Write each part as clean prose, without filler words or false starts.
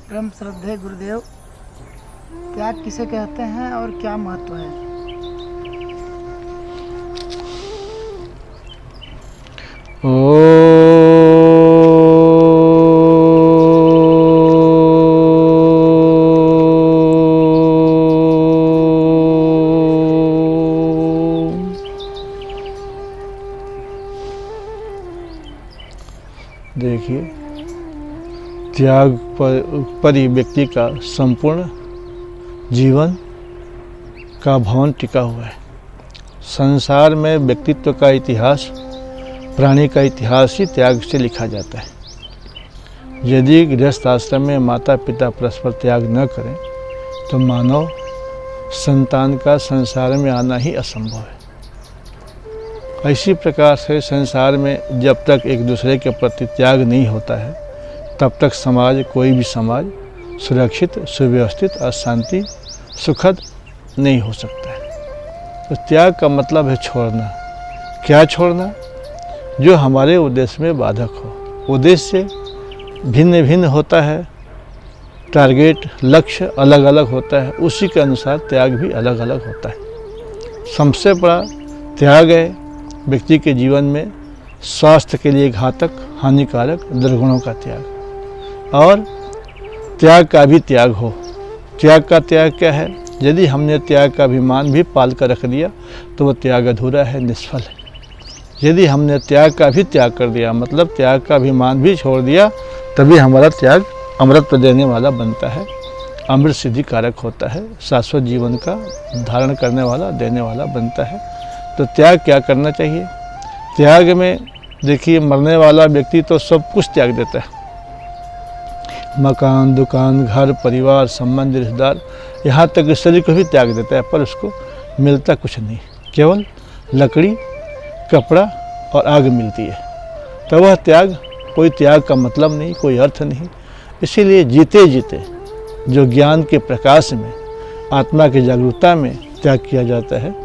परम श्रद्धेय गुरुदेव, त्याग किसे कहते हैं और क्या महत्व है? देखिए, त्याग पर ही व्यक्ति का संपूर्ण जीवन का भवन टिका हुआ है। संसार में व्यक्तित्व का इतिहास, प्राणी का इतिहास ही त्याग से लिखा जाता है। यदि गृहस्थ आश्रम में माता पिता परस्पर त्याग न करें तो मानव संतान का संसार में आना ही असंभव है। इसी प्रकार से संसार में जब तक एक दूसरे के प्रति त्याग नहीं होता है तब तक समाज, कोई भी समाज सुरक्षित, सुव्यवस्थित और शांति सुखद नहीं हो सकता है। तो त्याग का मतलब है छोड़ना। क्या छोड़ना? जो हमारे उद्देश्य में बाधक हो। उद्देश्य भिन्न भिन्न होता है, टारगेट, लक्ष्य अलग अलग होता है, उसी के अनुसार त्याग भी अलग अलग होता है। सबसे बड़ा त्याग है व्यक्ति के जीवन में स्वास्थ्य के लिए घातक, हानिकारक दुर्गुणों का त्याग। और त्याग का भी त्याग हो। त्याग का त्याग क्या है? यदि हमने त्याग का अभिमान भी पाल कर रख दिया तो वह त्याग अधूरा है, निष्फल है। यदि हमने त्याग का भी त्याग कर दिया, मतलब त्याग का अभिमान भी छोड़ दिया, तभी हमारा त्याग अमृत देने वाला बनता है, अमृत सिद्धि कारक होता है, शाश्वत जीवन का धारण करने वाला, देने वाला बनता है। तो त्याग क्या करना चाहिए? त्याग में देखिए, मरने वाला व्यक्ति तो सब कुछ त्याग देता है। मकान, दुकान, घर, परिवार, संबंध, रिश्तेदार, यहाँ तक शरीर को भी त्याग देता है, पर उसको मिलता कुछ नहीं, केवल लकड़ी, कपड़ा और आग मिलती है। तो वह त्याग, कोई त्याग का मतलब नहीं, कोई अर्थ नहीं। इसीलिए जीते जीते जो ज्ञान के प्रकाश में, आत्मा की जागरूकता में त्याग किया जाता है,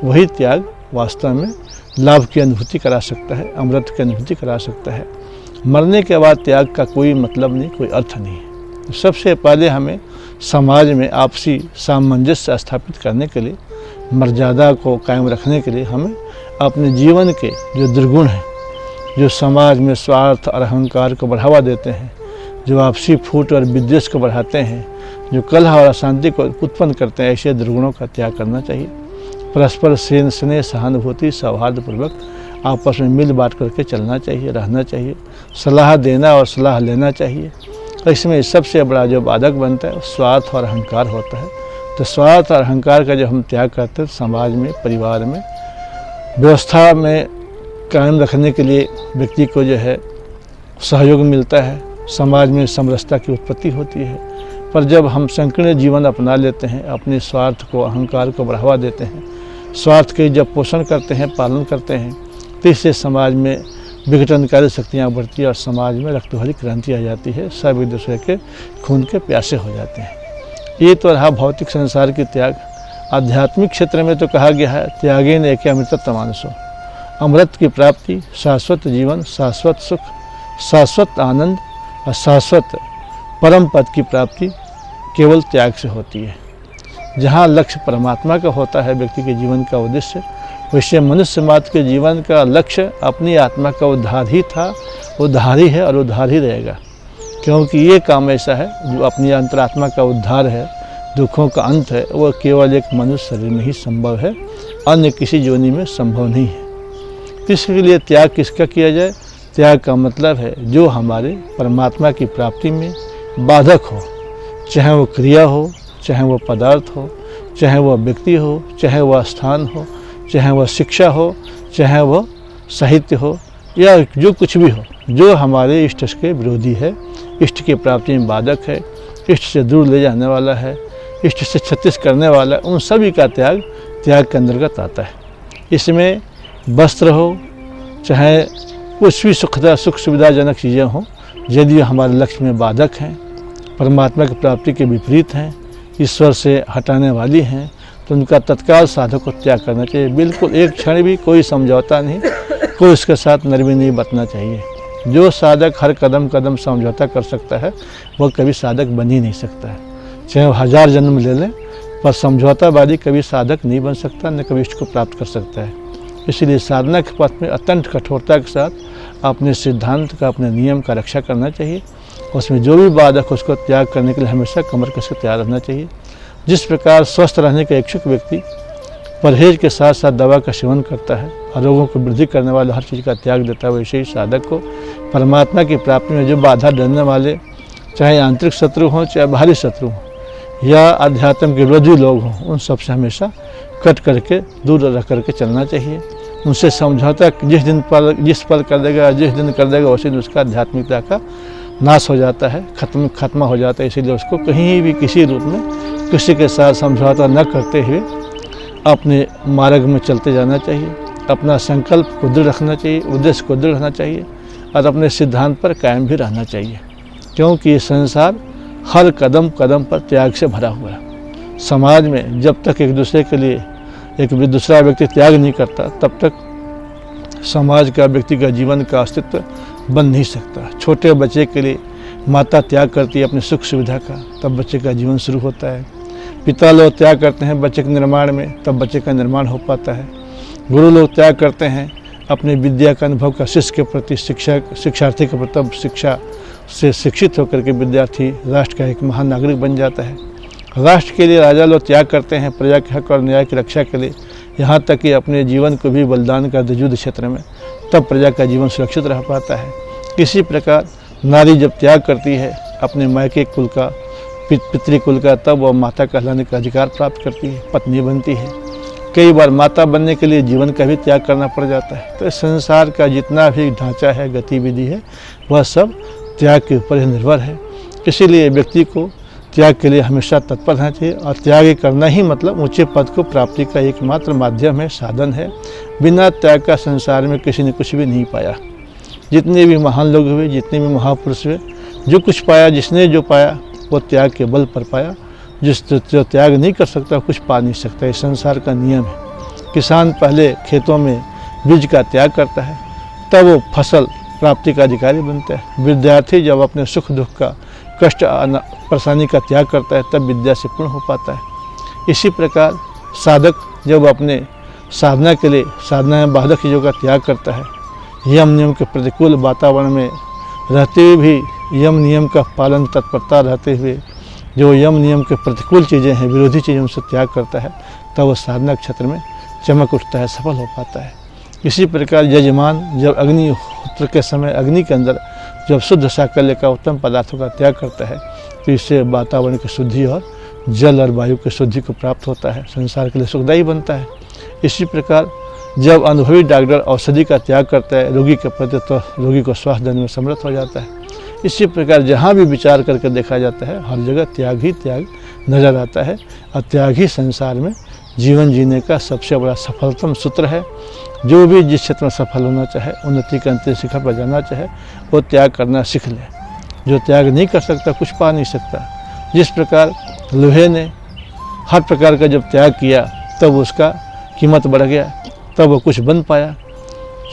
वही त्याग वास्तव में लाभ की अनुभूति करा सकता है, अमृत की अनुभूति करा सकता है। मरने के बाद त्याग का कोई मतलब नहीं, कोई अर्थ नहीं है। तो सबसे पहले हमें समाज में आपसी सामंजस्य स्थापित करने के लिए, मर्यादा को कायम रखने के लिए हमें अपने जीवन के जो दुर्गुण हैं, जो समाज में स्वार्थ और अहंकार को बढ़ावा देते हैं, जो आपसी फूट और विद्वेष को बढ़ाते हैं, जो कलह और अशांति को उत्पन्न करते हैं, ऐसे दुर्गुणों का त्याग करना चाहिए। परस्पर स्नेह, सहानुभूति, सौहार्दपूर्वक आपस में मिल बांट करके चलना चाहिए, रहना चाहिए। सलाह देना और सलाह लेना चाहिए। इसमें सबसे बड़ा जो बाधक बनता है स्वार्थ और अहंकार होता है। तो स्वार्थ और अहंकार का जब हम त्याग करते हैं, समाज में, परिवार में, व्यवस्था में कायम रखने के लिए व्यक्ति को जो है सहयोग मिलता है, समाज में समरसता की उत्पत्ति होती है। पर जब हम संकीर्ण जीवन अपना लेते हैं, अपने स्वार्थ को, अहंकार को बढ़ावा देते हैं, स्वार्थ के जब पोषण करते हैं, पालन करते हैं, तो इससे समाज में विघटनकारी शक्तियाँ बढ़ती है और समाज में रक्तभरी क्रांति आ जाती है। सब एक दूसरे के खून के प्यासे हो जाते हैं। ये तो रहा भौतिक संसार की त्याग। आध्यात्मिक क्षेत्र में तो कहा गया है, त्यागेन एके अमृतत्व मानसो। अमृत की प्राप्ति, शाश्वत जीवन, शाश्वत सुख, शाश्वत आनंद और शाश्वत परम पद की प्राप्ति केवल त्याग से होती है। जहाँ लक्ष्य परमात्मा का होता है, व्यक्ति के जीवन का उद्देश्य, वैसे मनुष्य मात्र के जीवन का लक्ष्य अपनी आत्मा का उद्धार ही था, उद्धार ही है और उद्धार ही रहेगा। क्योंकि ये काम ऐसा है जो अपनी अंतरात्मा का उद्धार है, दुखों का अंत है, वो केवल एक मनुष्य शरीर में ही संभव है, अन्य किसी योनि में संभव नहीं है। इसके लिए त्याग किसका किया जाए? त्याग का मतलब है जो हमारे परमात्मा की प्राप्ति में बाधक हो, चाहे वो क्रिया हो, चाहे वो पदार्थ हो, चाहे वह व्यक्ति हो, चाहे वह स्थान हो, चाहे वह शिक्षा हो, चाहे वह साहित्य हो, या जो कुछ भी हो, जो हमारे इष्ट के विरोधी है, इष्ट की प्राप्ति में बाधक है, इष्ट से दूर ले जाने वाला है, इष्ट से छत्तीस करने वाला है, उन सभी का त्याग के अंतर्गत आता है। इसमें वस्त्र हो, चाहे कुछ भी सुख सुविधाजनक चीज़ें हों, यदि हमारे लक्ष्य में बाधक हैं, परमात्मा की प्राप्ति के विपरीत हैं, ईश्वर से हटाने वाली हैं, तो उनका तत्काल साधक को त्याग करना चाहिए। बिल्कुल एक क्षण भी कोई समझौता नहीं, कोई उसके साथ नरमी नहीं बरतना चाहिए। जो साधक हर कदम कदम समझौता कर सकता है वह कभी साधक बन ही नहीं सकता है। चाहे वो 1000 जन्म ले लें, पर समझौतावादी कभी साधक नहीं बन सकता, न कभी इसको प्राप्त कर सकता है। इसलिए साधना के पथ में अत्यंत कठोरता के साथ अपने सिद्धांत का, अपने नियम का रक्षा करना चाहिए। उसमें जो भी बाधक उसको त्याग करने के लिए हमेशा कमर कस के तैयार रहना चाहिए। जिस प्रकार स्वस्थ रहने का इच्छुक व्यक्ति परहेज के साथ साथ दवा का सेवन करता है और रोगों को वृद्धि करने वाले हर चीज़ का त्याग देता है, वैसे ही साधक को परमात्मा की प्राप्ति में जो बाधा डालने वाले, चाहे आंतरिक शत्रु हों चाहे बाहरी शत्रु हों या अध्यात्म के विरोधी लोग हों, उन सबसे हमेशा कट करके दूर रह करके चलना चाहिए। उनसे समझौता जिस पल कर देगा, जिस दिन कर देगा, उसी दिन उसका आध्यात्मिकता का नाश हो जाता है, खत्म हो जाता है। इसीलिए उसको कहीं भी किसी रूप में किसी के साथ समझौता न करते हुए अपने मार्ग में चलते जाना चाहिए। अपना संकल्प को दृढ़ रखना चाहिए, उद्देश्य को दृढ़ रखना चाहिए और अपने सिद्धांत पर कायम भी रहना चाहिए, क्योंकि ये संसार हर कदम कदम पर त्याग से भरा हुआ है। समाज में जब तक एक दूसरे के लिए एक दूसरा व्यक्ति त्याग नहीं करता, तब तक समाज का, व्यक्ति का जीवन का अस्तित्व बन नहीं सकता। छोटे बच्चे के लिए माता त्याग करती है अपनी सुख सुविधा का, तब बच्चे का जीवन शुरू होता है। पिता लोग त्याग करते हैं बच्चे के निर्माण में, तब बच्चे का निर्माण हो पाता है। गुरु लोग त्याग करते हैं अपने विद्या का अनुभव का शिष्य के प्रति, शिक्षार्थी के प्रति, तब शिक्षा से शिक्षित होकर के विद्यार्थी राष्ट्र का एक महान नागरिक बन जाता है। राष्ट्र के लिए राजा लोग त्याग करते हैं प्रजा के हक और न्याय की रक्षा के लिए, यहाँ तक कि अपने जीवन को भी बलिदान कर दे युद्ध क्षेत्र में, तब प्रजा का जीवन सुरक्षित रह पाता है। इसी प्रकार नारी जब त्याग करती है अपने मायके कुल का, पितृकुल का, तब वह माता कहलाने का अधिकार प्राप्त करती है, पत्नी बनती है। कई बार माता बनने के लिए जीवन का भी त्याग करना पड़ जाता है। तो संसार का जितना भी ढांचा है, गतिविधि है, वह सब त्याग के ऊपर ही निर्भर है। इसीलिए व्यक्ति को त्याग के लिए हमेशा तत्पर रहना चाहिए और त्याग करना ही मतलब ऊंचे पद को प्राप्ति का एकमात्र माध्यम है, साधन है। बिना त्याग का संसार में किसी ने कुछ भी नहीं पाया। जितने भी महान लोग हुए, जितने भी महापुरुष हुए, जो कुछ पाया, जिसने जो पाया वो त्याग के बल पर पाया। जो त्याग नहीं कर सकता कुछ पा नहीं सकता। ये संसार का नियम है। किसान पहले खेतों में बीज का त्याग करता है, तब वो फसल प्राप्ति का अधिकारी बनता है। विद्यार्थी जब अपने सुख दुख का, कष्ट परेशानी का त्याग करता है, तब विद्या से पूर्ण हो पाता है। इसी प्रकार साधक जब अपने साधना के लिए, साधना में बाधक चीज़ों का त्याग करता है, यम नियम के प्रतिकूल वातावरण में रहते हुए भी यम नियम का पालन तत्परता रहते हुए जो यम नियम के प्रतिकूल चीज़ें हैं, विरोधी चीज़ें, उनसे त्याग करता है, तब वह साधना क्षेत्र में चमक उठता है, सफल हो पाता है। इसी प्रकार यजमान जब अग्निहोत्र के समय अग्नि के अंदर जब शुद्ध साकल्य का उत्तम पदार्थों का त्याग करता है, तो इससे वातावरण की शुद्धि और जल और वायु की शुद्धि को प्राप्त होता है, संसार के लिए सुखदायी बनता है। इसी प्रकार जब अनुभवी डॉक्टर औषधि का त्याग करता है रोगी के प्रति, तो रोगी को स्वास्थ्य देने में समर्थ हो जाता है। इसी प्रकार जहाँ भी विचार करके देखा जाता है, हर जगह त्याग ही त्याग नजर आता है और त्याग ही संसार में जीवन जीने का सबसे बड़ा सफलतम सूत्र है। जो भी जिस क्षेत्र में सफल होना चाहे, उन्नति के अंतिम शिखर पर जाना चाहे, वो त्याग करना सीख ले। जो त्याग नहीं कर सकता कुछ पा नहीं सकता। जिस प्रकार लोहे ने हर प्रकार का जब त्याग किया, तब उसका कीमत बढ़ गया, तब वो कुछ बन पाया।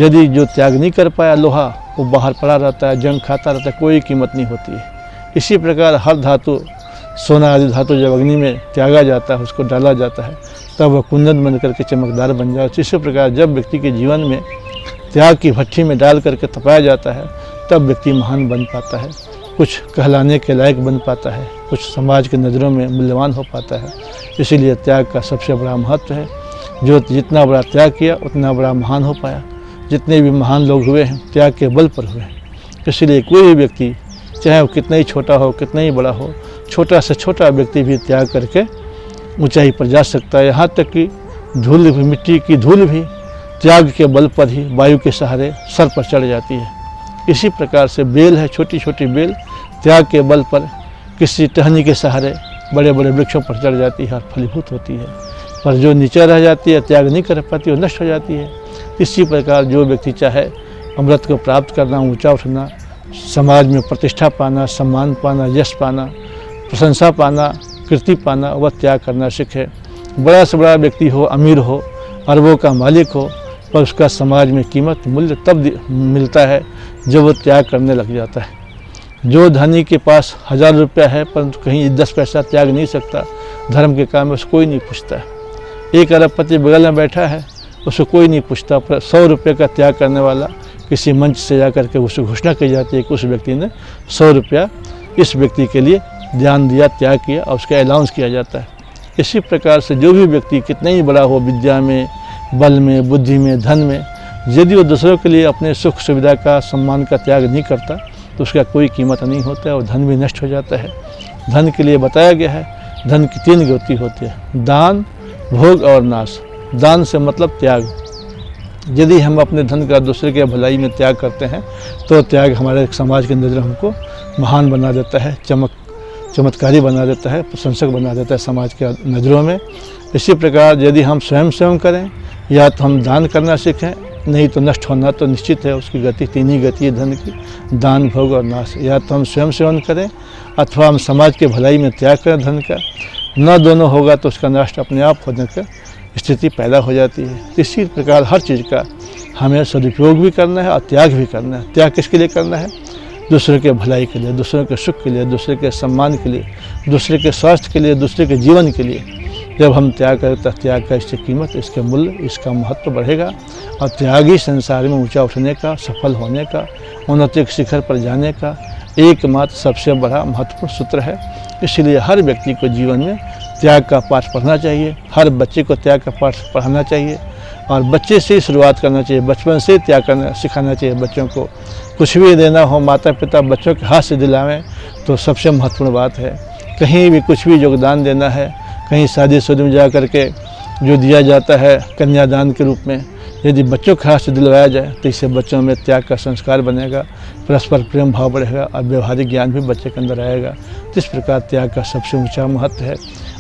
यदि जो त्याग नहीं कर पाया लोहा, वो बाहर पड़ा रहता है, जंग खाता रहता है, कोई कीमत नहीं होती है। इसी प्रकार हर धातु, सोना आदि धातु जब अग्नि में त्यागा जाता है, उसको डाला जाता है, तब वह कुंदन बन करके चमकदार बन जाता है। इसी प्रकार जब व्यक्ति के जीवन में त्याग की भट्ठी में डाल करके तपाया जाता है, तब व्यक्ति महान बन पाता है, कुछ कहलाने के लायक बन पाता है, कुछ समाज की नज़रों में मूल्यवान हो पाता है। इसीलिए त्याग का सबसे बड़ा महत्व है। जो जितना बड़ा त्याग किया उतना बड़ा महान हो पाया। जितने भी महान लोग हुए हैं त्याग के बल पर हुए हैं। इसलिए कोई भी व्यक्ति, चाहे वो कितना ही छोटा हो, कितना ही बड़ा हो, छोटा से छोटा व्यक्ति भी त्याग करके ऊंचाई पर जा सकता है। यहाँ तक कि धूल भी, मिट्टी की धूल भी त्याग के बल पर ही वायु के सहारे सर पर चढ़ जाती है। इसी प्रकार से बेल है, छोटी छोटी बेल त्याग के बल पर किसी टहनी के सहारे बड़े बड़े वृक्षों पर चढ़ जाती है और फलीभूत होती है। पर जो नीचे रह जाती है, त्याग नहीं कर पाती, वो नष्ट हो जाती है। इसी प्रकार जो व्यक्ति चाहे अमृत को प्राप्त करना, ऊंचा उठना, समाज में प्रतिष्ठा पाना, सम्मान पाना, यश पाना, प्रशंसा पाना, कीर्ति पाना, वह त्याग करना सीखे। बड़ा से बड़ा व्यक्ति हो, अमीर हो, अरबों का मालिक हो, पर उसका समाज में कीमत मूल्य तब मिलता है जब वो त्याग करने लग जाता है। जो धनी के पास 1000 रुपया है परंतु कहीं 10 पैसा त्याग नहीं सकता, धर्म के काम में उसको कोई नहीं पूछता है। एक अरबपति बगल में बैठा है, उसको कोई नहीं पूछता, पर 100 रुपये का त्याग करने वाला किसी मंच से जाकर के उसको घोषणा की जाती है कि उस व्यक्ति ने 100 रुपया इस व्यक्ति के लिए ध्यान दिया, त्याग किया, और उसका अलाउंस किया जाता है। इसी प्रकार से जो भी व्यक्ति कितना ही बड़ा हो, विद्या में, बल में, बुद्धि में, धन में, यदि वो दूसरों के लिए अपने सुख सुविधा का, सम्मान का त्याग नहीं करता तो उसका कोई कीमत नहीं होता है और धन भी नष्ट हो जाता है। धन के लिए बताया गया है, धन की 3 गति होती है, दान, भोग और नाश। दान से मतलब त्याग। यदि हम अपने धन का दूसरे के भलाई में त्याग करते हैं तो त्याग हमारे समाज के नज़र हमको महान बना देता है, चमत्कारी बना देता है, प्रशंसक बना देता है समाज के नज़रों में। इसी प्रकार यदि हम स्वयं करें या तो हम दान करना सीखें, नहीं तो नष्ट होना तो निश्चित है। उसकी गति 3 ही गति है धन की, दान, भोग और नाश। या तो हम स्वयं सेवन करें अथवा हम समाज के भलाई में त्याग करें धन का। न दोनों होगा तो उसका नष्ट अपने आप होने का स्थिति पैदा हो जाती है। इसी प्रकार हर चीज़ का हमें सदुपयोग भी करना है और त्याग भी करना है। त्याग किसके लिए करना है? दूसरे के भलाई के लिए, दूसरों के सुख के लिए, दूसरे के सम्मान के लिए, दूसरे के स्वास्थ्य के लिए, दूसरे के जीवन के लिए। जब हम त्याग करें तो त्याग का इसकी कीमत, इसके मूल्य, इसका महत्व बढ़ेगा और त्याग ही संसार में ऊंचा उठने का, सफल होने का, उन्नति के शिखर पर जाने का एकमात्र सबसे बड़ा महत्वपूर्ण सूत्र है। इसलिए हर व्यक्ति को जीवन में त्याग का पाठ पढ़ना चाहिए, हर बच्चे को त्याग का पाठ पढ़ाना चाहिए और बच्चे से ही शुरुआत करना चाहिए, बचपन से त्याग करना सिखाना चाहिए बच्चों को। कुछ भी देना हो, माता पिता बच्चों के हाथ से दिलावें तो सबसे महत्वपूर्ण बात है। कहीं भी कुछ भी योगदान देना है, कहीं शादी शुदी में जा कर के जो दिया जाता है कन्यादान के रूप में, यदि बच्चों के हाथ से दिलवाया जाए तो इससे बच्चों में त्याग का संस्कार बनेगा, परस्पर प्रेम भाव बढ़ेगा और व्यवहारिक ज्ञान भी बच्चे के अंदर आएगा। तो इस प्रकार त्याग का सबसे ऊंचा महत्व है।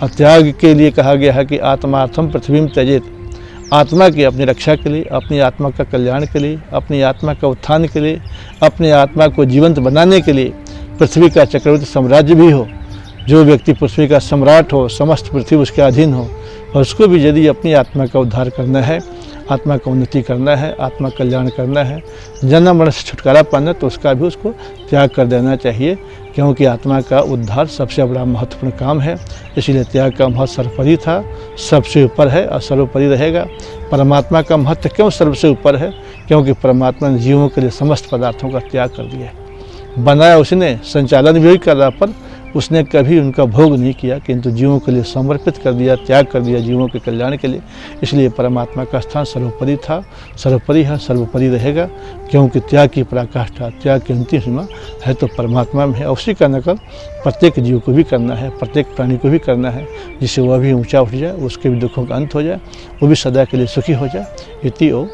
और त्याग के लिए कहा गया है कि आत्मार्थम पृथ्वी में त्यजेत। आत्मा की अपनी रक्षा के लिए, अपनी आत्मा का कल्याण के लिए, अपनी आत्मा का उत्थान के लिए, अपनी आत्मा को जीवंत बनाने के लिए पृथ्वी का चक्रवर्ती साम्राज्य भी हो, जो व्यक्ति पृथ्वी का सम्राट हो, समस्त पृथ्वी उसके अधीन हो, और उसको भी यदि अपनी आत्मा का उद्धार करना है, आत्मा का उन्नति करना है, आत्मा कल्याण करना है, जन्म मरण से छुटकारा पाना, तो उसका भी उसको त्याग कर देना चाहिए, क्योंकि आत्मा का उद्धार सबसे बड़ा महत्वपूर्ण काम है। इसलिए त्याग का महत्व सर्वोपरि था, सबसे ऊपर है और सर्वोपरि रहेगा। परमात्मा का महत्व क्यों सबसे ऊपर है? क्योंकि परमात्मा ने जीवों के लिए समस्त पदार्थों का त्याग कर दिया है। बनाया उसने, संचालन भी कर रहा, पर उसने कभी उनका भोग नहीं किया, किंतु जीवों के लिए समर्पित कर दिया, त्याग कर दिया जीवों के कल्याण के लिए। इसलिए परमात्मा का स्थान सर्वोपरि था, सर्वोपरि है, सर्वोपरि रहेगा, क्योंकि त्याग की पराकाष्ठा, त्याग की अंतिम सीमा है तो परमात्मा में है। उसी का नकल प्रत्येक जीव को भी करना है, प्रत्येक प्राणी को भी करना है, जिससे वह भी ऊँचा उठ जाए, उसके भी दुखों का अंत हो जाए, वो भी सदा के लिए सुखी हो जाए। इति ओम।